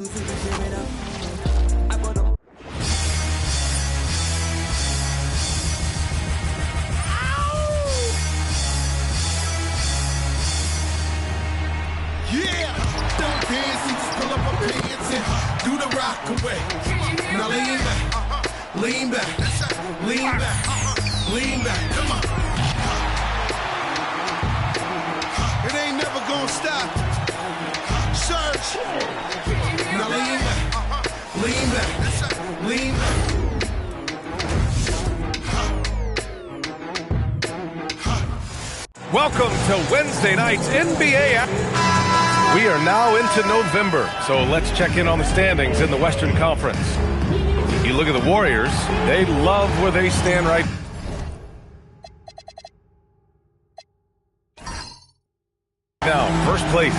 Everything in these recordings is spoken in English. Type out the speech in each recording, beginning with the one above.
Don't dance, you just pull up a pants and do the rock away. Now lean back, lean back, lean back, lean back. Come on. It ain't never gonna stop. Surge. Now lean back, lean back, lean back. Welcome to Wednesday night's NBA. We are now into November, so let's check in on the standings in the Western Conference. You look at the Warriors, they love where they stand right now. First place,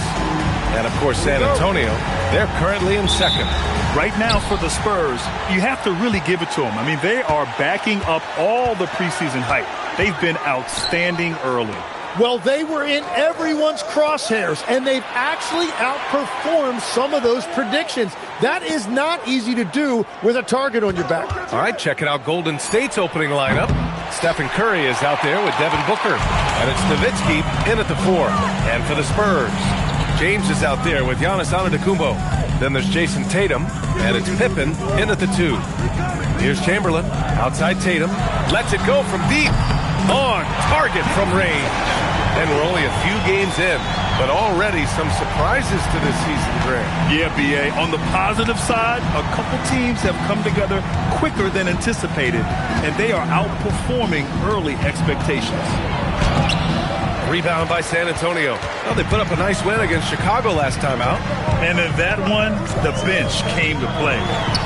and of course San Antonio, they're currently in second. Right now for the Spurs, you have to really give it to them. I mean, they are backing up all the preseason hype. They've been outstanding early. Well, they were in everyone's crosshairs, and they've actually outperformed some of those predictions. That is not easy to do with a target on your back. All right, checking out Golden State's opening lineup. Stephen Curry is out there with Devin Booker, and it's Nowitzki in at the 4. And for the Spurs, James is out there with Giannis Antetokounmpo. Then there's Jason Tatum, and it's Pippen in at the 2. Here's Chamberlain, outside Tatum, lets it go from deep, on target from range. And we're only a few games in, but already some surprises to this season, Grant. Yeah, B.A. On the positive side, a couple teams have come together quicker than anticipated, and they are outperforming early expectations. Rebound by San Antonio. Well, they put up a nice win against Chicago last time out. And in that one, the bench came to play.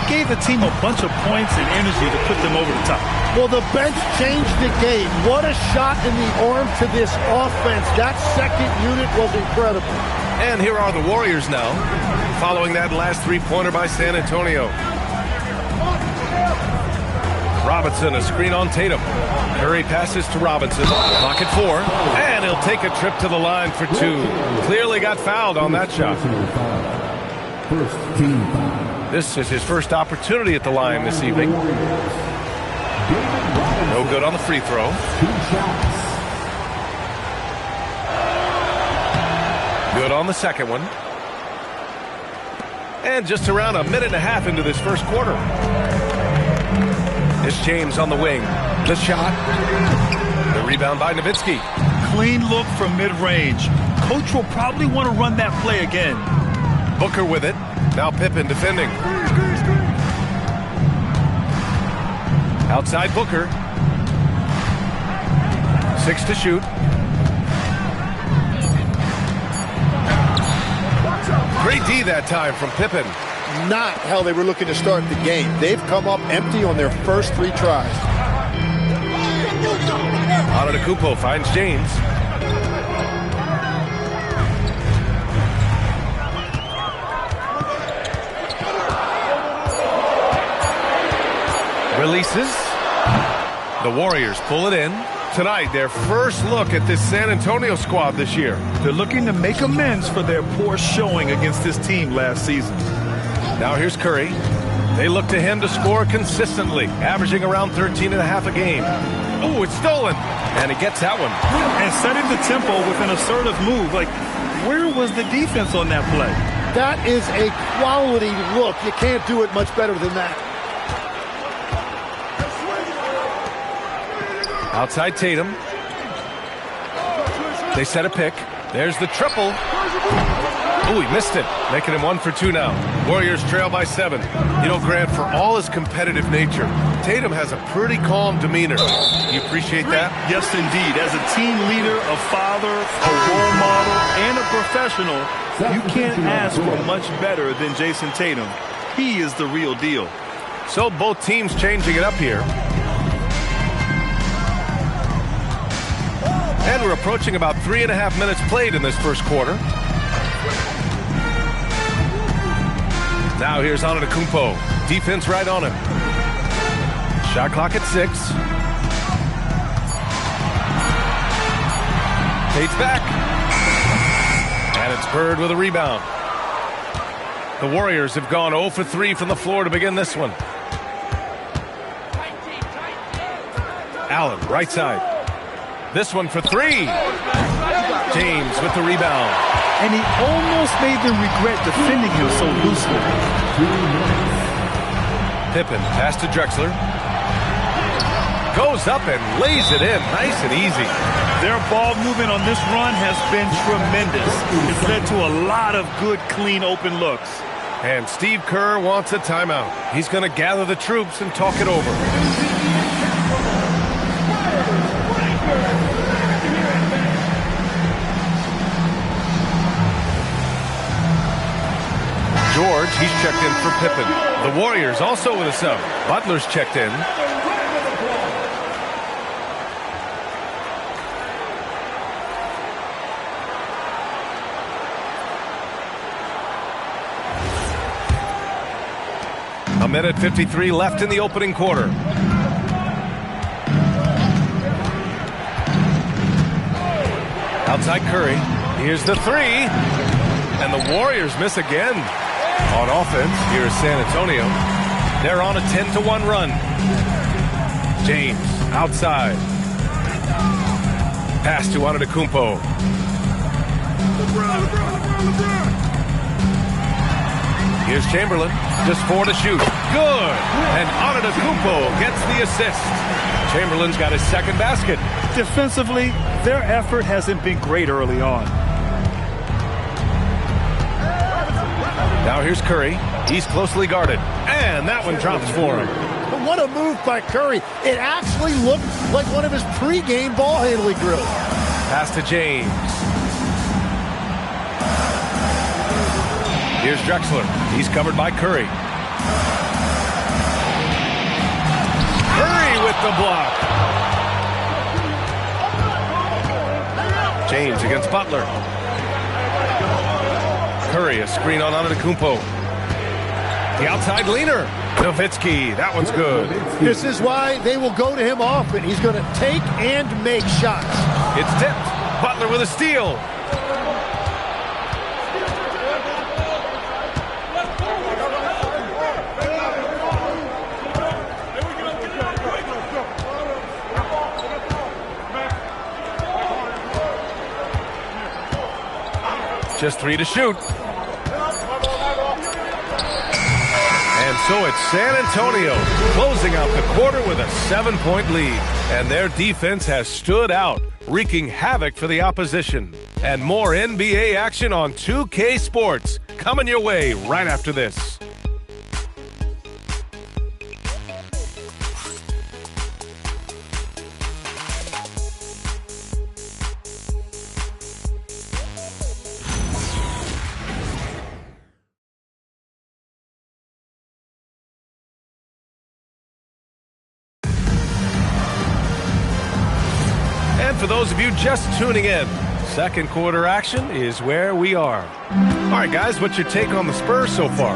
Gave the team a bunch of points and energy to put them over the top. Well, the bench changed the game. What a shot in the arm to this offense. That second unit was incredible. And here are the Warriors now, following that last three-pointer by San Antonio. Robinson, a screen on Tatum. Curry passes to Robinson. Clock at 4. And he'll take a trip to the line for 2. Clearly got fouled on that shot. This is his first opportunity at the line this evening. No good on the free throw. Good on the second one. And just around a minute and a half into this first quarter. It's James on the wing. The shot. The rebound by Nowitzki. Clean look from mid-range. Coach will probably want to run that play again. Booker with it. Now Pippen defending. Outside Booker. 6 to shoot. Great D that time from Pippen. Not how they were looking to start the game. They've come up empty on their first 3 tries. Antetokounmpo finds James. Releases. The Warriors pull it in. Tonight, their first look at this San Antonio squad this year. They're looking to make amends for their poor showing against this team last season. Now here's Curry. They look to him to score consistently, averaging around 13.5 a game. Oh, it's stolen. And he gets that one. And setting the tempo with an assertive move. Like, where was the defense on that play? That is a quality look. You can't do it much better than that. Outside Tatum. They set a pick. There's the triple. Oh, he missed it. Making him 1 for 2 now. Warriors trail by 7. You know, Grant, for all his competitive nature, Tatum has a pretty calm demeanor. You appreciate that? Yes, indeed. As a team leader, a father, a role model, and a professional, you can't ask for much better than Jason Tatum. He is the real deal. So both teams changing it up here. And we're approaching about 3.5 minutes played in this first quarter. Now here's Antetokounmpo. Defense right on him. Shot clock at 6. Tate's back. And it's Bird with a rebound. The Warriors have gone 0 for 3 from the floor to begin this one. Allen, right side. This one for 3. James with the rebound. And he almost made them regret defending him so loosely. Pippen, pass to Drexler. Goes up and lays it in, nice and easy. Their ball movement on this run has been tremendous. It's led to a lot of good, clean, open looks. And Steve Kerr wants a timeout. He's going to gather the troops and talk it over. George, he's checked in for Pippen. The Warriors also with a sub. Butler's checked in. A minute 53 left in the opening quarter. Outside Curry. Here's the 3. And the Warriors miss again. On offense, here's San Antonio. They're on a 10-1 run. James, outside. Pass to Antetokounmpo. Here's Chamberlain. Just 4 to shoot. Good. And Antetokounmpo gets the assist. Chamberlain's got his second basket. Defensively, their effort hasn't been great early on. Now here's Curry. He's closely guarded. And that one drops for him. What a move by Curry. It actually looked like one of his pregame ball handling drills. Pass to James. Here's Drexler. He's covered by Curry. Curry with the block. James against Butler. Curry, a screen on Antetokounmpo. The outside leaner. Nowitzki, that one's good. This is why they will go to him often. He's going to take and make shots. It's tipped. Butler with a steal. Just 3 to shoot. And so it's San Antonio closing out the quarter with a 7-point lead. And their defense has stood out, wreaking havoc for the opposition. And more NBA action on 2K Sports coming your way right after this. For those of you just tuning in, second quarter action is where we are. All right, guys, what's your take on the Spurs so far?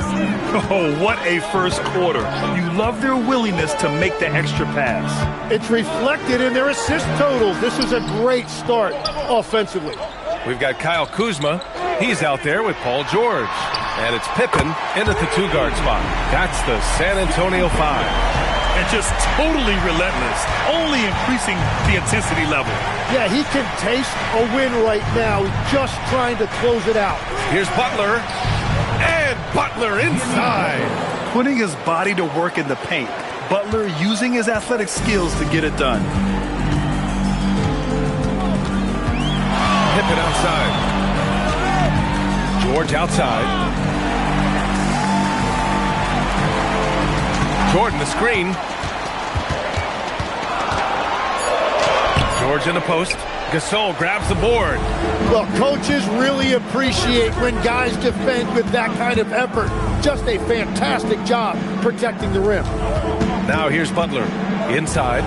Oh, what a first quarter. You love their willingness to make the extra pass. It's reflected in their assist totals. This is a great start offensively. We've got Kyle Kuzma. He's out there with Paul George. And it's Pippen in at the 2-guard spot. That's the San Antonio 5. And just totally relentless, only increasing the intensity level. Yeah, he can taste a win right now. He's just trying to close it out. Here's Butler. And Butler inside. Putting his body to work in the paint. Butler using his athletic skills to get it done. Pippen outside. George outside. Jordan the screen. George in the post. Gasol grabs the board. Well, coaches really appreciate when guys defend with that kind of effort. Just a fantastic job protecting the rim. Now here's Butler. Inside.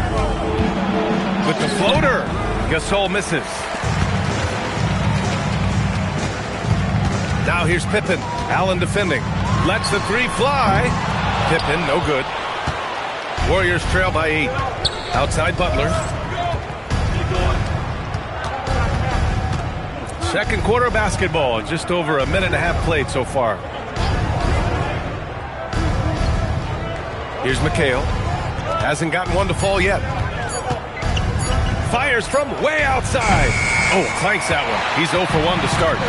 With the floater. Gasol misses. Now here's Pippen. Allen defending. Lets the 3 fly. Pippen, no good. Warriors trail by 8. Outside Butler. Second quarter basketball. Just over a minute and a half played so far. Here's McHale. Hasn't gotten one to fall yet. Fires from way outside. Oh, planks that one. He's 0 for 1 to start.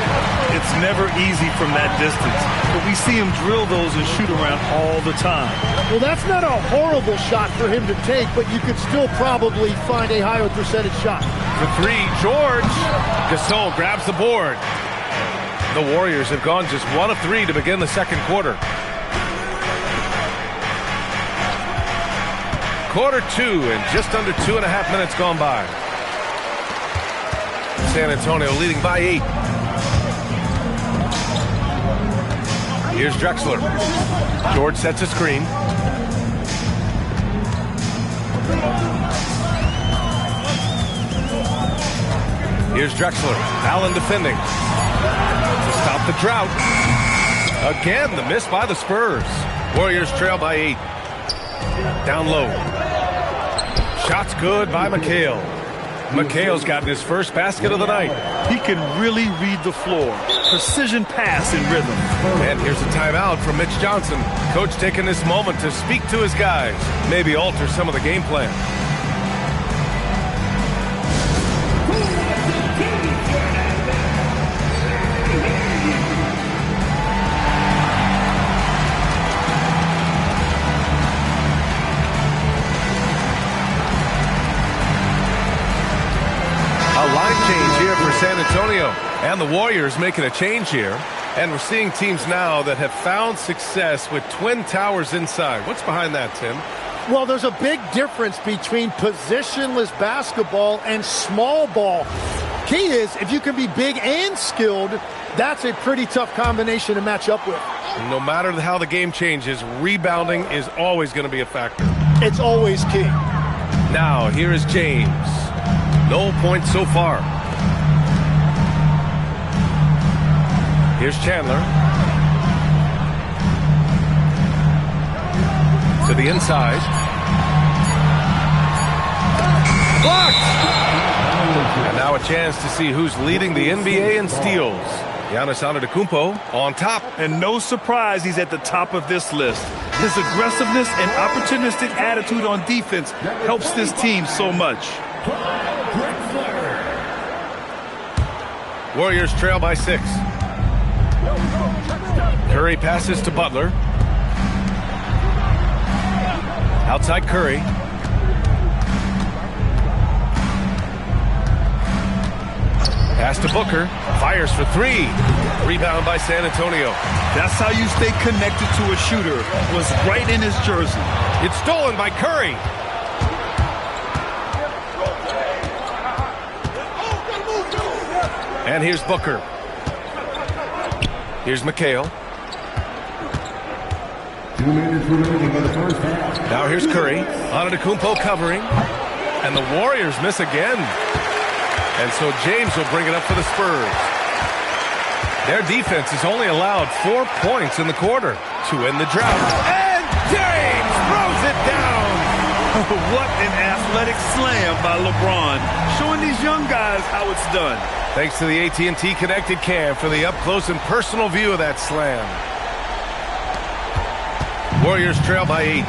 It's never easy from that distance, but we see him drill those and shoot around all the time. Well, that's not a horrible shot for him to take, but you could still probably find a higher percentage shot. For 3, George. Gasol grabs the board. The Warriors have gone just 1 of 3 to begin the second quarter. Quarter 2 and just under 2.5 minutes gone by. San Antonio leading by 8. Here's Drexler. George sets a screen. Here's Drexler. Allen defending. To stop the drought. Again, the miss by the Spurs. Warriors trail by 8. Down low. Shot's good by McHale. McHale's gotten his first basket of the night. He can really read the floor. Precision pass and rhythm. And here's a timeout from Mitch Johnson. Coach taking this moment to speak to his guys. Maybe alter some of the game plan. Change here for San Antonio, and the Warriors making a change here, and we're seeing teams now that have found success with twin towers inside. What's behind that, Tim? Well, there's a big difference between positionless basketball and small ball. Key is, if you can be big and skilled, that's a pretty tough combination to match up with. No matter how the game changes, rebounding is always going to be a factor. It's always key. Now, here is James. No points so far. Here's Chandler. To the inside. Blocked! And now a chance to see who's leading the NBA in steals. Giannis Antetokounmpo on top. And no surprise he's at the top of this list. His aggressiveness and opportunistic attitude on defense helps this team so much. Warriors trail by 6. Curry passes to Butler. Outside Curry. Pass to Booker. Fires for 3. Rebound by San Antonio. That's how you stay connected to a shooter. Was right in his jersey. It's stolen by Curry. And here's Booker. Here's McHale. 2 minutes remaining in the first half. Now here's Curry. Antetokounmpo covering. And the Warriors miss again. And so James will bring it up for the Spurs. Their defense has only allowed 4 points in the quarter to win the drought. And James throws it down. What an athletic slam by LeBron. Showing these young guys how it's done. Thanks to the AT&T Connected Cam for the up-close and personal view of that slam. Warriors trail by 8.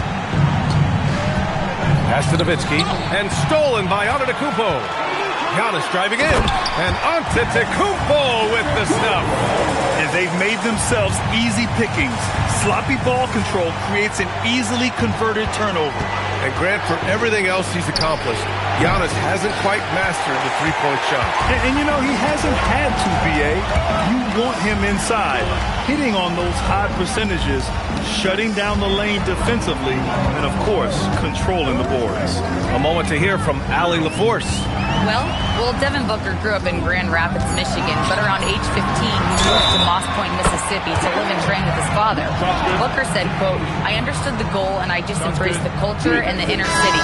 Pass to Nowitzki, and stolen by Antetokounmpo. Giannis driving in, and Antetokounmpo with the stuff. And they've made themselves easy pickings. Sloppy ball control creates an easily converted turnover. And Grant, for everything else he's accomplished, Giannis hasn't quite mastered the three-point shot. And you know, he hasn't had to, B.A. You want him inside, hitting on those high percentages, shutting down the lane defensively, and, of course, controlling the boards. A moment to hear from Allie LaForce. Well, Devin Booker grew up in Grand Rapids, Michigan, but around age 15, he moved to Moss Point, Mississippi to live and train with his father. Booker said, quote, "I understood the goal and I just embraced the culture and the inner city.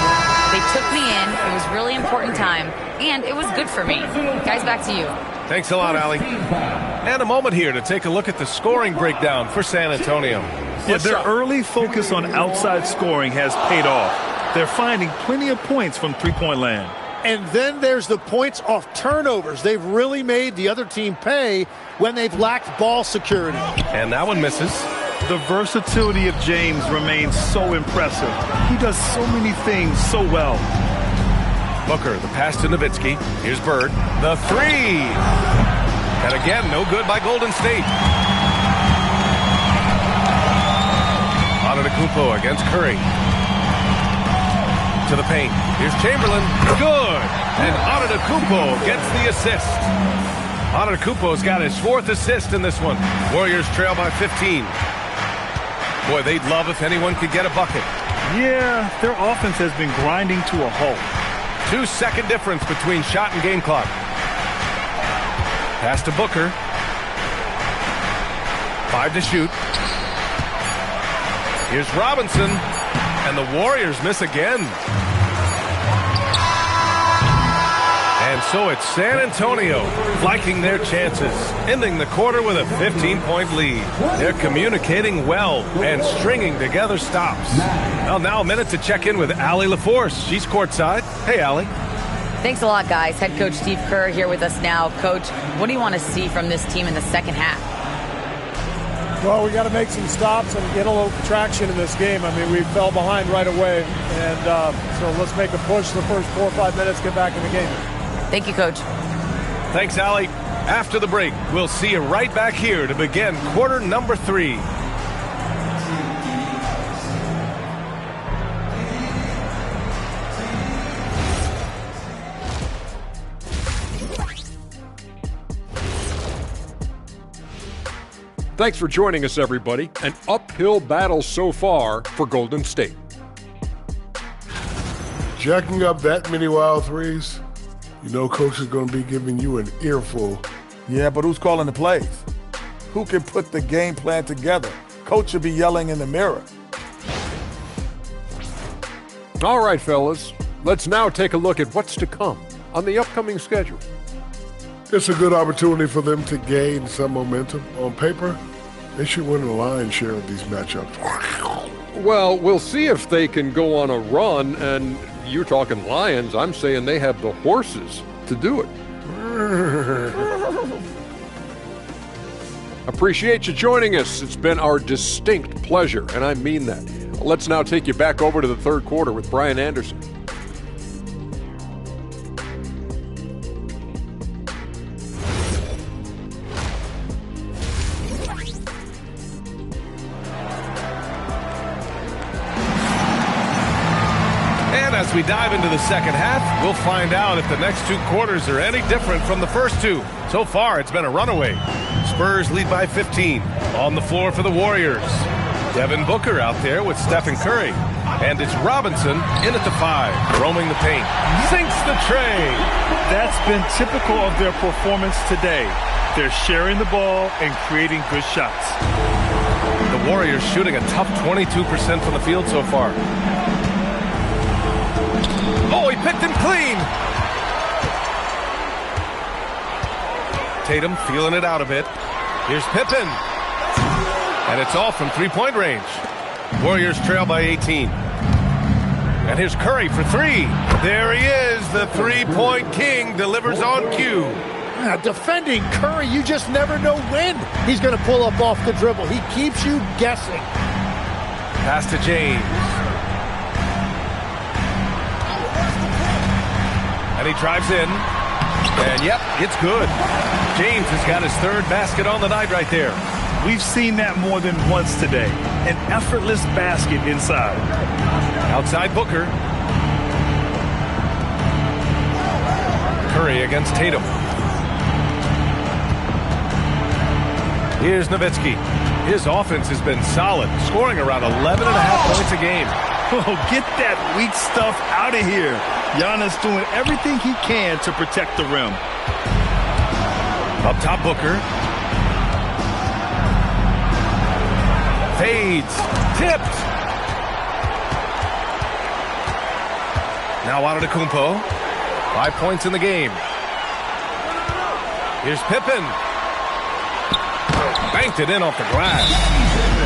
They took me in, it was a really important time, and it was good for me." Guys, back to you. Thanks a lot, Allie. And a moment here to take a look at the scoring breakdown for San Antonio. Yeah, their early focus on outside scoring has paid off. They're finding plenty of points from three-point land. And then there's the points off turnovers. They've really made the other team pay when they've lacked ball security. And that one misses. The versatility of James remains so impressive. He does so many things so well. Booker, the pass to Nowitzki. Here's Bird. The three. And again, no good by Golden State. Antetokounmpo against Curry. To the paint. Here's Chamberlain. Good. And Antetokounmpo gets the assist. Antetokounmpo's got his 4th assist in this one. Warriors trail by 15. Boy, they'd love if anyone could get a bucket. Yeah, their offense has been grinding to a halt. 2-second difference between shot and game clock. Pass to Booker. 5 to shoot. Here's Robinson. And the Warriors miss again. And so it's San Antonio flanking their chances, ending the quarter with a 15-point lead. They're communicating well and stringing together stops. Well, now a minute to check in with Allie LaForce. She's courtside. Hey, Allie. Thanks a lot, guys. Head coach Steve Kerr here with us now. Coach, what do you want to see from this team in the second half? Well, we got to make some stops and get a little traction in this game. I mean, we fell behind right away, and so let's make a push the first 4 or 5 minutes, get back in the game. Thank you, Coach. Thanks, Allie. After the break, we'll see you right back here to begin quarter number 3. Thanks for joining us, everybody. An uphill battle so far for Golden State. Jacking up that many wild threes, you know Coach is going to be giving you an earful. Yeah, but who's calling the plays? Who can put the game plan together? Coach should be yelling in the mirror. All right, fellas. Let's now take a look at what's to come on the upcoming schedule. It's a good opportunity for them to gain some momentum. On paper, they should win a lion's share of these matchups. Well, we'll see if they can go on a run, and you're talking Lions. I'm saying they have the horses to do it. Appreciate you joining us. It's been our distinct pleasure, and I mean that. Let's now take you back over to the third quarter with Brian Anderson. As we dive into the second half, we'll find out if the next 2 quarters are any different from the first 2. So far, it's been a runaway. Spurs lead by 15. On the floor for the Warriors. Devin Booker out there with Stephen Curry. And it's Robinson in at the 5, roaming the paint. Sinks the tray. That's been typical of their performance today. They're sharing the ball and creating good shots. The Warriors shooting a tough 22% from the field so far. Oh, he picked him clean. Tatum feeling it out a bit. Here's Pippen. And it's all from three-point range. Warriors trail by 18. And here's Curry for 3. There he is. The three-point king delivers on cue. Defending Curry, you just never know when he's going to pull up off the dribble. He keeps you guessing. Pass to James. And he drives in. And, yep, it's good. James has got his 3rd basket on the night right there. We've seen that more than once today. An effortless basket inside. Outside Booker. Curry against Tatum. Here's Nowitzki. His offense has been solid, scoring around 11.5 points a game. Oh, get that weak stuff out of here. Giannis doing everything he can to protect the rim. Up top, Booker. Fades. Tipped. Now Antetokounmpo. 5 points in the game. Here's Pippen. Banked it in off the glass.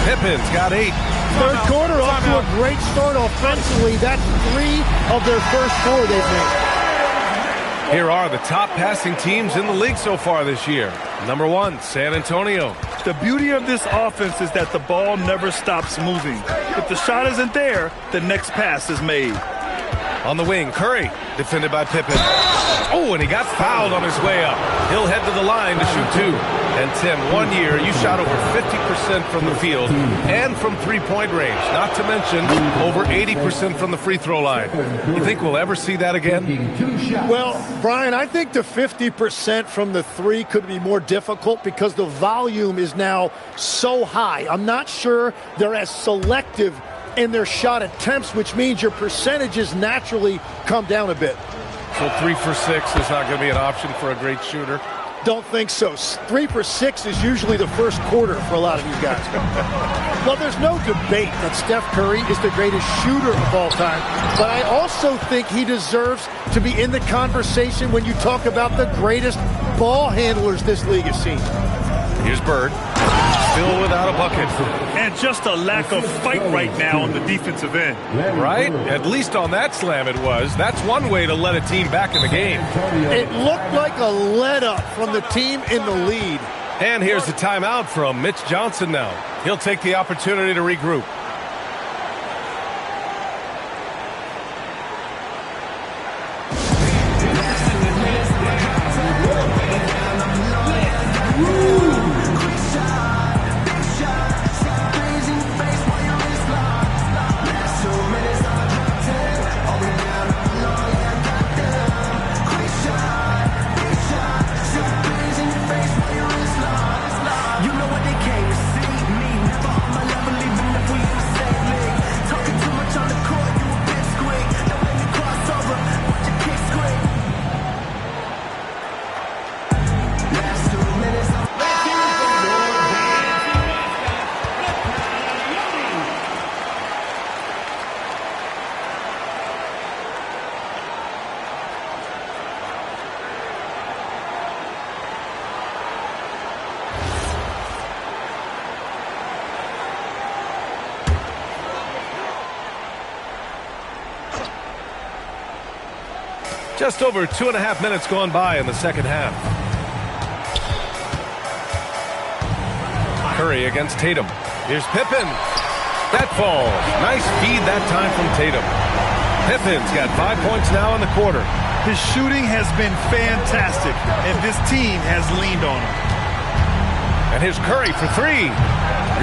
Pippen's got 8. Third quarter off to a great start offensively. That's 3 of their first 4 they've made. Here are the top passing teams in the league so far this year. Number 1, San Antonio. The beauty of this offense is that the ball never stops moving. If the shot isn't there, the next pass is made. On the wing, Curry, defended by Pippen. Oh, and he got fouled on his way up. He'll head to the line to shoot 2. And Tim, 1 year, you shot over 50% from the field and from three-point range, not to mention over 80% from the free throw line. You think we'll ever see that again? Well, Brian, I think the 50% from the 3 could be more difficult because the volume is now so high. I'm not sure they're as selective in their shot attempts, which means your percentages naturally come down a bit. So 3 for 6 is not going to be an option for a great shooter? Don't think so. 3 for 6 is usually the first quarter for a lot of these guys. Well, there's no debate that Steph Curry is the greatest shooter of all time, but I also think he deserves to be in the conversation when you talk about the greatest ball handlers this league has seen. Here's Bird. Still without a bucket. And just a lack of fight right now on the defensive end. Right? At least on that slam it was. That's one way to let a team back in the game. It looked like a let-up from the team in the lead. And here's the timeout from Mitch Johnson now. He'll take the opportunity to regroup. Just over 2.5 minutes gone by in the second half. Curry against Tatum. Here's Pippen. That falls. Nice feed that time from Tatum. Pippen's got 5 points now in the quarter. His shooting has been fantastic, and this team has leaned on him. And here's Curry for 3.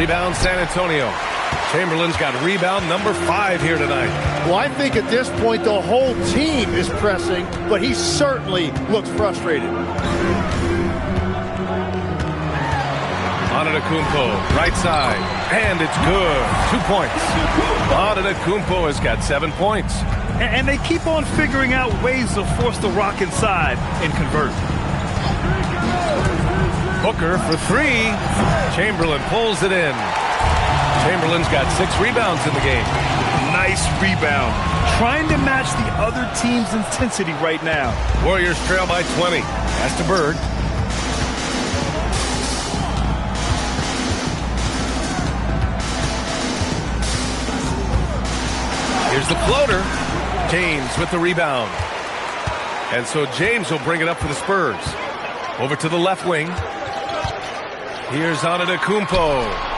Rebound San Antonio. Chamberlain's got rebound number 5 here tonight. Well, I think at this point the whole team is pressing, but he certainly looks frustrated. Antetokounmpo, right side, and it's good. 2 points. Antetokounmpo has got 7 points. And they keep on figuring out ways to force the Rock inside and convert. Booker for 3. Chamberlain pulls it in. Chamberlain's got 6 rebounds in the game. Nice rebound. Trying to match the other team's intensity right now. Warriors trail by 20. Pass to Bird. Here's the floater. James with the rebound. And so James will bring it up for the Spurs. Over to the left wing. Here's Antetokounmpo.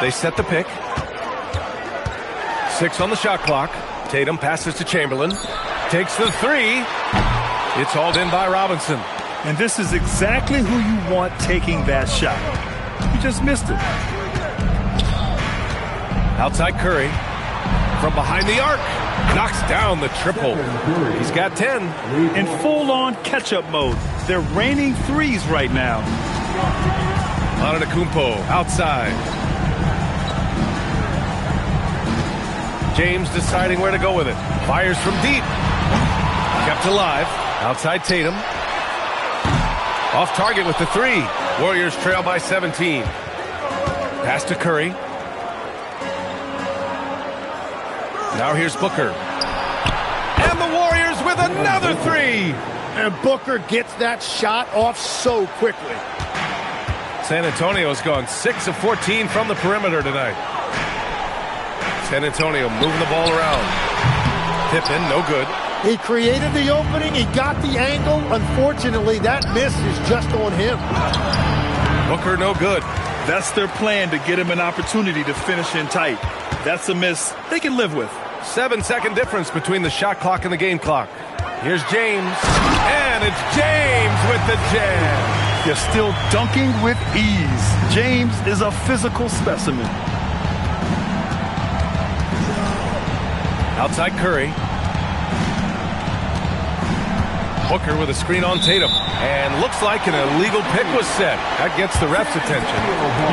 They set the pick. 6 on the shot clock. Tatum passes to Chamberlain. Takes the 3. It's hauled in by Robinson. And this is exactly who you want taking that shot. He just missed it. Outside Curry. From behind the arc. Knocks down the triple. He's got 10. In full-on catch-up mode. They're raining threes right now. Antetokounmpo outside. James deciding where to go with it. Fires from deep. Kept alive. Outside Tatum. Off target with the 3. Warriors trail by 17. Pass to Curry. Now here's Booker. And the Warriors with another 3. And Booker gets that shot off so quickly. San Antonio's gone 6 of 14 from the perimeter tonight. San Antonio moving the ball around. Pippen, no good. He created the opening. He got the angle. Unfortunately, that miss is just on him. Booker no good. That's their plan, to get him an opportunity to finish in tight. That's a miss they can live with. 7-second difference between the shot clock and the game clock. Here's James, and it's James with the jam. They're still dunking with ease. James is a physical specimen. Outside Curry. Booker with a screen on Tatum. And looks like an illegal pick was set. That gets the ref's attention.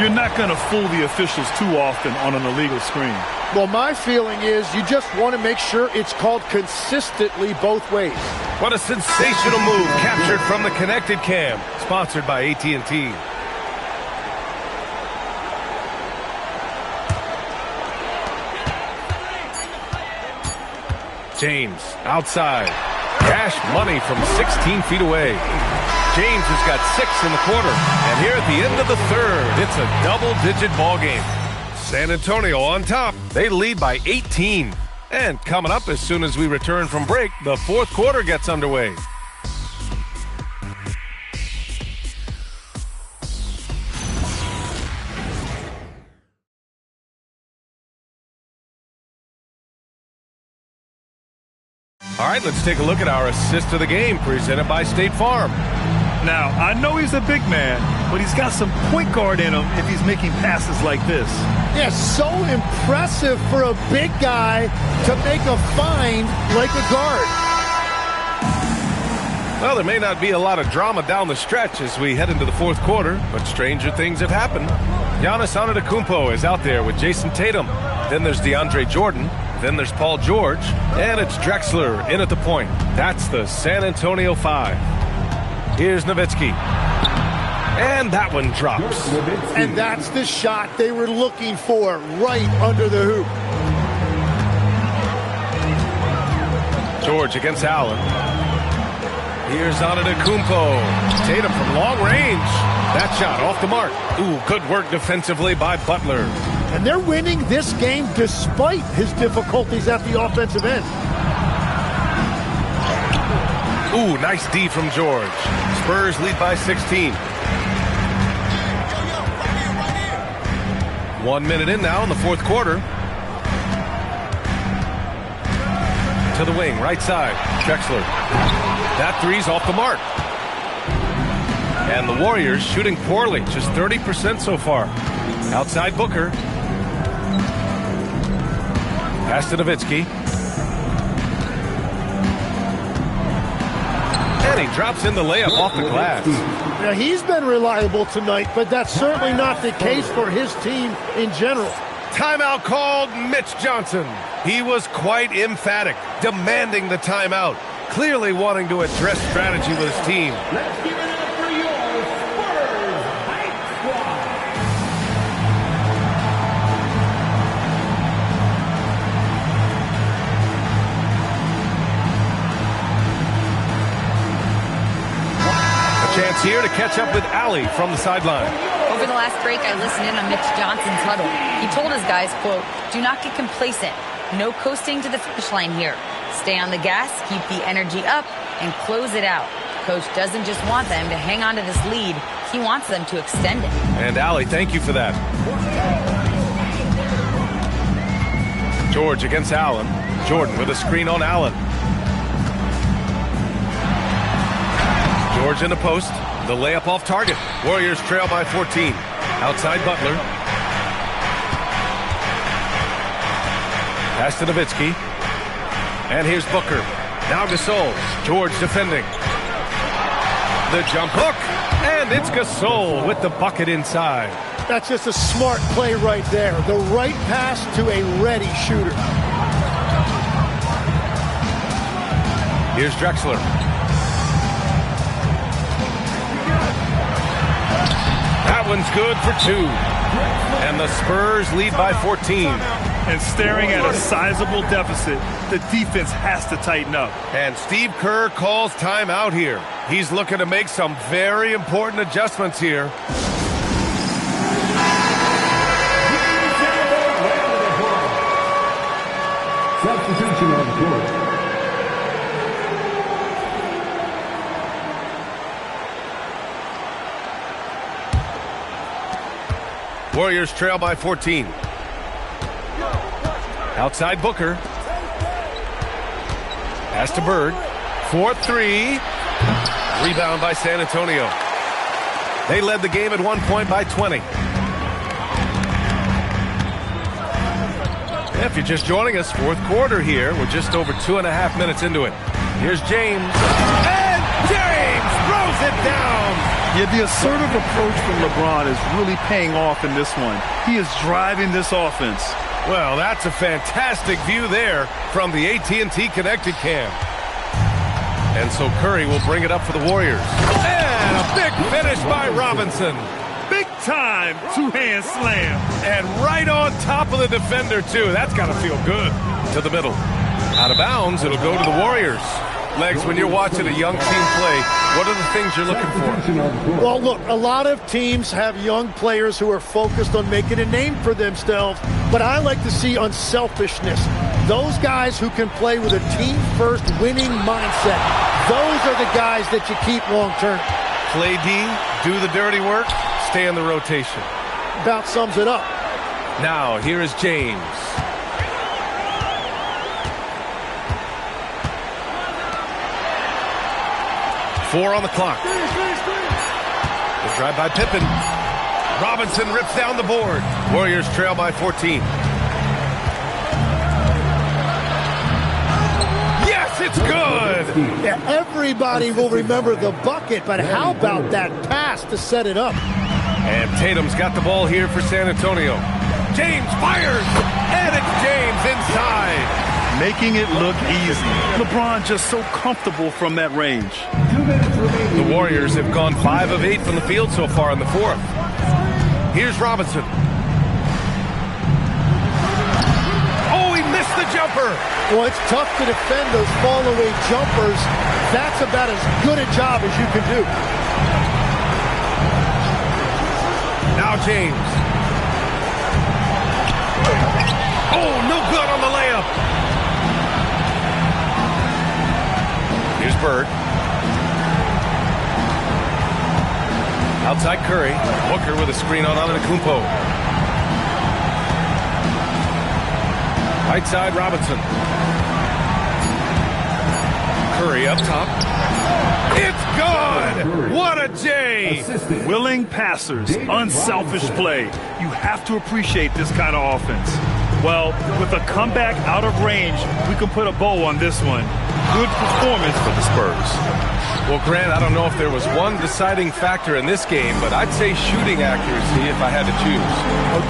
You're not going to fool the officials too often on an illegal screen. Well, my feeling is you just want to make sure it's called consistently both ways. What a sensational move captured from the Connected Cam, sponsored by AT&T. James outside. Cash money from 16 feet away. James has got 6 in the quarter. And here at the end of the third, it's a double-digit ball game. San Antonio on top. They lead by 18. And coming up as soon as we return from break, the fourth quarter gets underway. All right, let's take a look at our assist of the game presented by State Farm. Now, I know he's a big man, but he's got some point guard in him if he's making passes like this. Yeah, so impressive for a big guy to make a find like a guard. Well, there may not be a lot of drama down the stretch as we head into the fourth quarter, but stranger things have happened. Giannis Antetokounmpo is out there with Jason Tatum. Then there's DeAndre Jordan. Then there's Paul George. And it's Drexler in at the point. That's the San Antonio 5. Here's Nowitzki. And that one drops. And that's the shot they were looking for, right under the hoop. George against Allen. Here's Antetokounmpo. Tatum from long range. That shot off the mark. Ooh, good work defensively by Butler. And they're winning this game despite his difficulties at the offensive end. Ooh, nice D from George. Spurs lead by 16. 1 minute in now in the fourth quarter. To the wing, right side. Drexler. That three's off the mark. And the Warriors shooting poorly, just 30% so far. Outside Booker. Pass to Nowitzki. And he drops in the layup off the glass. Now, he's been reliable tonight, but that's certainly not the case for his team in general. Timeout called Mitch Johnson. He was quite emphatic, demanding the timeout, clearly wanting to address strategy with his team. Let's give it up for your Spurs Hype Squad. A chance here to catch up with Allie from the sideline. Over the last break, I listened in on Mitch Johnson's huddle. He told his guys, quote, "Do not get complacent. No coasting to the finish line here. Stay on the gas, keep the energy up, and close it out." Coach doesn't just want them to hang on to this lead. He wants them to extend it. And Allie, thank you for that. George against Allen. Jordan with a screen on Allen. George in the post. The layup off target. Warriors trail by 14. Outside Butler. Pass to Nowitzki. And here's Booker. Now Gasol. George defending. The jump hook. And it's Gasol with the bucket inside. That's just a smart play right there. The right pass to a ready shooter. Here's Drexler. That one's good for 2. And the Spurs lead by 14. And staring at a sizable deficit, the defense has to tighten up. And Steve Kerr calls timeout here. He's looking to make some very important adjustments here. Substitution on the court. Warriors trail by 14. Outside Booker. Pass to Bird. 4-3. Rebound by San Antonio. They led the game at one point by 20. If you're just joining us, fourth quarter here. We're just over 2.5 minutes into it. Here's James. And James throws it down. Yeah, the assertive approach from LeBron is really paying off in this one. He is driving this offense. Well, that's a fantastic view there from the AT&T Connected Cam. And so Curry will bring it up for the Warriors. And a big finish by Robinson. Big time two-hand slam. And right on top of the defender, too. That's got to feel good. To the middle. Out of bounds, it'll go to the Warriors. Legs, when you're watching a young team play, what are the things you're looking for? Well, look, a lot of teams have young players who are focused on making a name for themselves, but I like to see unselfishness. Those guys who can play with a team-first winning mindset, those are the guys that you keep long-term. Play D, do the dirty work, stay in the rotation. About sums it up. Now, here is James. Four on the clock. The drive by Pippen. Robinson rips down the board. Warriors trail by 14. Yes, it's good! Yeah, everybody will remember the bucket, but how about that pass to set it up? And Tatum's got the ball here for San Antonio. James fires! And it's James inside. Making it look easy. LeBron just so comfortable from that range. The Warriors have gone 5 of 8 from the field so far in the fourth. Here's Robinson. Oh, he missed the jumper. Well, it's tough to defend those fall-away jumpers. That's about as good a job as you can do. Now James. Oh, no good on the layup. Here's Bird. Outside Curry. Booker with a screen on Antetokounmpo. Right side Robinson. Curry up top. It's good! What a J! Willing passers, unselfish play. You have to appreciate this kind of offense. Well, with a comeback out of range, we can put a bow on this one. Good performance for the Spurs. Well, Grant, I don't know if there was one deciding factor in this game, but I'd say shooting accuracy if I had to choose.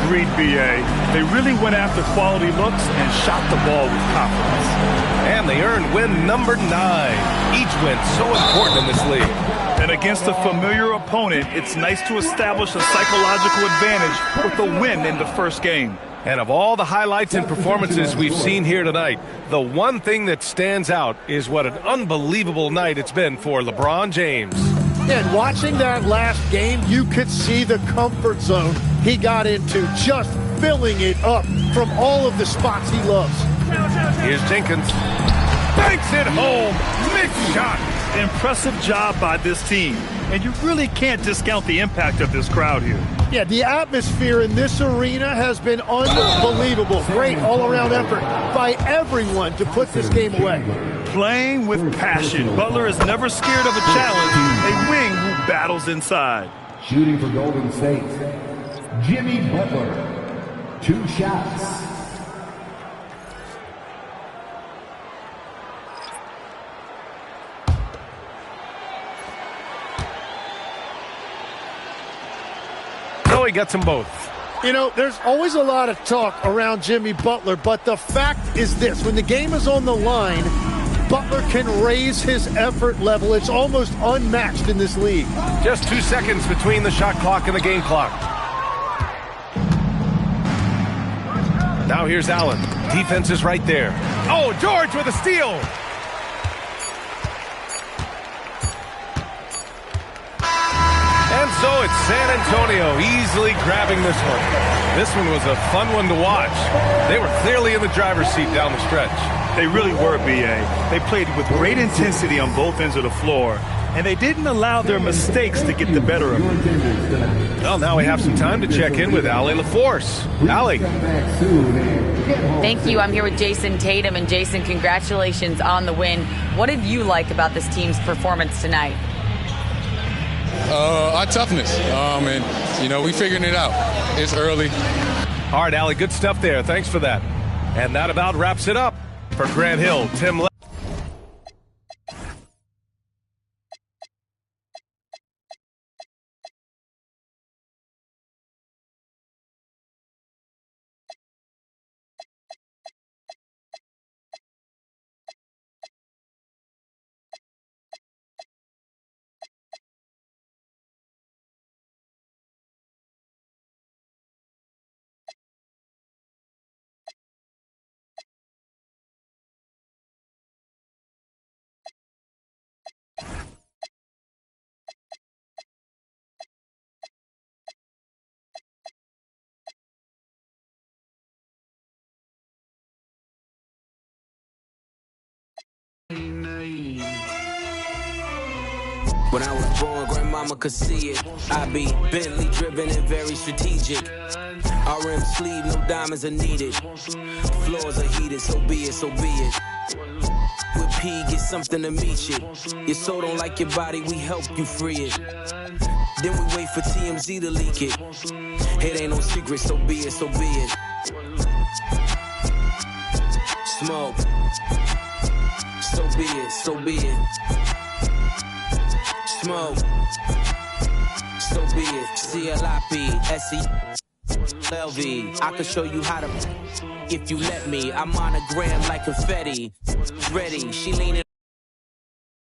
Agreed, B.A. They really went after quality looks and shot the ball with confidence. And they earned win number 9. Each win so important in this league. And against a familiar opponent, it's nice to establish a psychological advantage with a win in the first game. And of all the highlights and performances we've seen here tonight, the one thing that stands out is what an unbelievable night it's been for LeBron James. And watching that last game, you could see the comfort zone he got into, just filling it up from all of the spots he loves. Here's Jenkins. Banks it home. Mixed shot. Impressive job by this team. And you really can't discount the impact of this crowd here. Yeah, the atmosphere in this arena has been unbelievable. Great all-around effort by everyone to put this game away. Playing with passion. Butler is never scared of a challenge. A wing who battles inside. Shooting for Golden State, Jimmy Butler. 2 shots. He gets them both. You know, there's always a lot of talk around Jimmy Butler, but the fact is this. When the game is on the line, Butler can raise his effort level. It's almost unmatched in this league. Just 2 seconds between the shot clock and the game clock. Now here's Allen. Defense is right there. Oh, George with a steal. And so it's San Antonio easily grabbing this one. This one was a fun one to watch. They were clearly in the driver's seat down the stretch. They really were, B.A. They played with great intensity on both ends of the floor. and they didn't allow their mistakes to get the better of them. Well, now we have some time to check in with Allie LaForce. Allie. Thank you. I'm here with Jason Tatum. And Jason, congratulations on the win. What did you like about this team's performance tonight? Our toughness. And, we figuring it out. It's early. All right, Allie, good stuff there. Thanks for that. And that about wraps it up. For Grant Hill, Tim Le- When I was born, grandmama could see it. I be Bentley driven and very strategic. RM sleeve, no diamonds are needed. Floors are heated, so be it, so be it. With P, get something to meet you. Your soul don't like your body, we help you free it. Then we wait for TMZ to leak it. It ain't no secret, so be it, so be it. Smoke. So be it, so be it. Smoke. So be it. C-L-I-P-S-E. LV. I can show you how to if you let me. I'm on a gram like confetti. Ready. She leaning